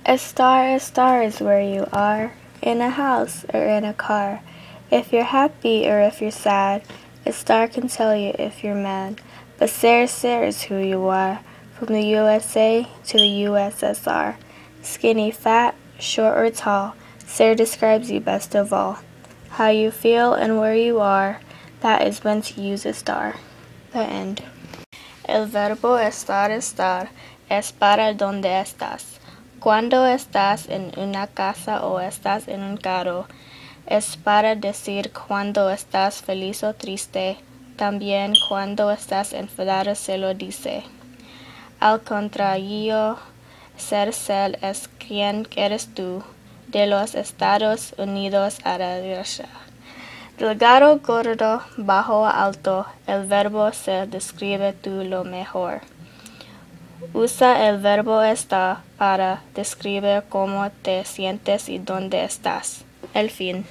A star is where you are, in a house or in a car. If you're happy or if you're sad, a star can tell you if you're mad. But ser is who you are, from the USA to the USSR. Skinny, fat, short or tall, ser describes you best of all. How you feel and where you are, that is when to use a star. The end. El verbo estar es para donde estás. Cuando estás en una casa o estás en un carro, es para decir cuando estás feliz o triste. También cuando estás enfadado se lo dice. Al contrario, ser es quien eres tú. De los Estados Unidos a la derecha. Delgado, gordo, bajo, alto, el verbo ser describe tú lo mejor. Usa el verbo estar para describir cómo te sientes y dónde estás. El fin.